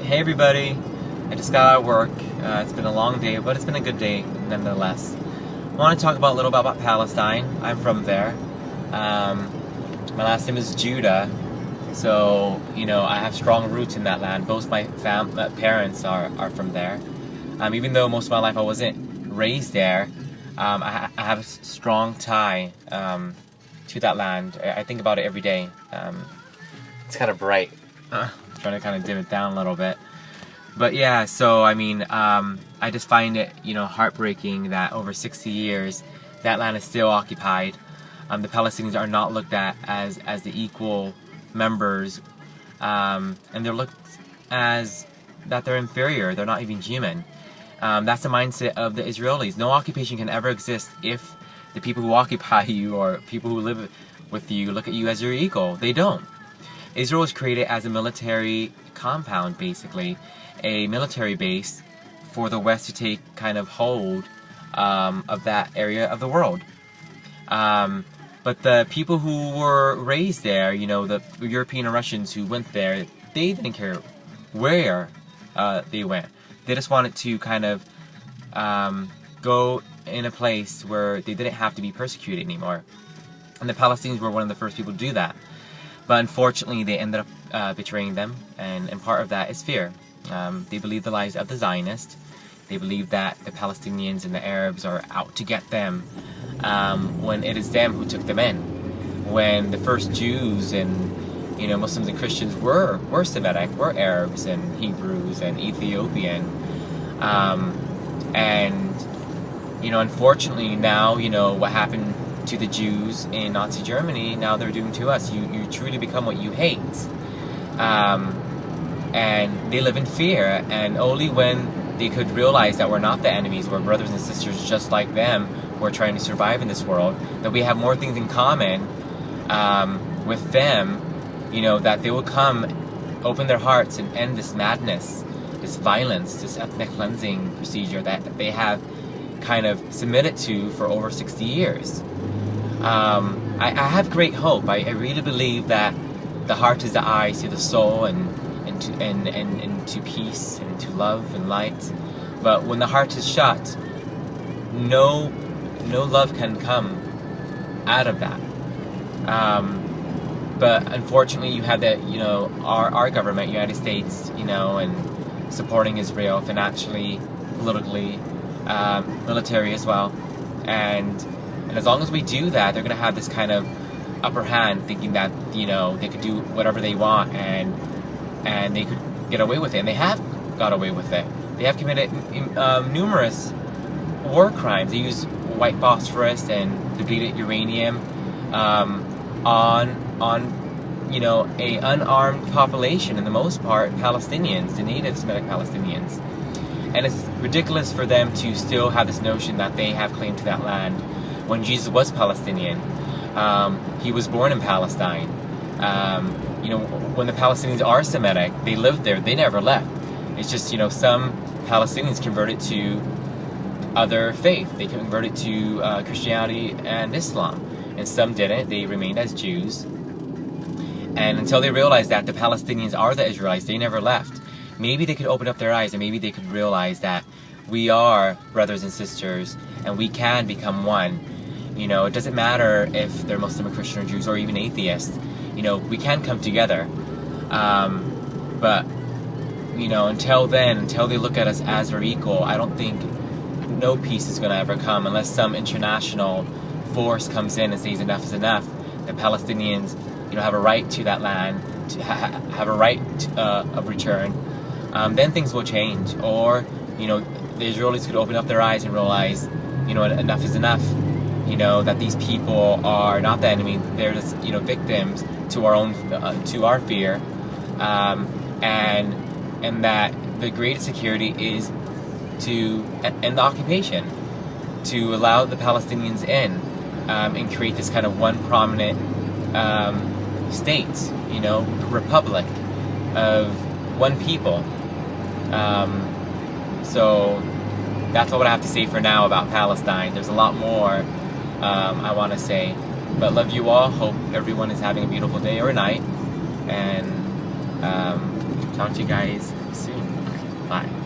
Hey everybody, I just got out of work. It's been a long day, but it's been a good day nonetheless. I want to talk about a little bit about Palestine. I'm from there. My last name is Judah, so I have strong roots in that land. Both my parents are from there. Even though most of my life I wasn't raised there, I have a strong tie to that land. I think about it every day. It's kind of bright. Trying to kind of dim it down a little bit. But yeah, so I just find it, heartbreaking that over 60 years, that land is still occupied. The Palestinians are not looked at as the equal members, and they're looked as that they're inferior. They're not even human. That's the mindset of the Israelis. No occupation can ever exist if the people who occupy you or people who live with you look at you as your equal. They don't. Israel was created as a military compound, basically, a military base for the West to take kind of hold of that area of the world. But the people who were raised there, the European and Russians who went there, they didn't care where they went. They just wanted to kind of go in a place where they didn't have to be persecuted anymore. And the Palestinians were one of the first people to do that. But unfortunately, they ended up betraying them, and part of that is fear. They believe the lies of the Zionists. They believe that the Palestinians and the Arabs are out to get them, when it is them who took them in. When the first Jews and Muslims and Christians were Semitic, were Arabs and Hebrews and Ethiopian, unfortunately now what happened to the Jews in Nazi Germany, now they're doing to us. You truly become what you hate. And they live in fear, and only when they could realize that we're not the enemies, we're brothers and sisters just like them, we're trying to survive in this world, that we have more things in common with them, that they will come, open their hearts and end this madness, this violence, this ethnic cleansing procedure that they have kind of submitted to for over 60 years. I have great hope. I really believe that the heart is the eye to the soul and to peace and to love and light. But when the heart is shut, no love can come out of that. But unfortunately, you have that our government, United States, and supporting Israel financially, politically, military as well, and as long as we do that, they're going to have this kind of upper hand, thinking that they could do whatever they want and they could get away with it, and they have got away with it. They have committed numerous war crimes. They use white phosphorus and depleted uranium on a unarmed population, in the most part Palestinians, the native Semitic Palestinians. And it's ridiculous for them to still have this notion that they have claim to that land. When Jesus was Palestinian, he was born in Palestine. When the Palestinians are Semitic, they lived there, they never left. It's just, some Palestinians converted to other faith. They converted to Christianity and Islam. And some didn't, they remained as Jews. And until they realized that the Palestinians are the Israelites, they never left. Maybe they could open up their eyes and maybe they could realize that we are brothers and sisters and we can become one. It doesn't matter if they're Muslim or Christian or Jews or even atheists. We can come together. But until then, until they look at us as our equal, I don't think no peace is going to ever come unless some international force comes in and says enough is enough. The Palestinians, have a right to that land, to have a right of return. Then things will change. Or, the Israelis could open up their eyes and realize, enough is enough. That these people are not the enemy; they're just, victims to our fear, and that the greatest security is to end the occupation, to allow the Palestinians in, and create this kind of one prominent state, republic of one people. So that's all I have to say for now about Palestine. There's a lot more I want to say, but love you all. Hope everyone is having a beautiful day or night, and talk to you guys soon. Bye.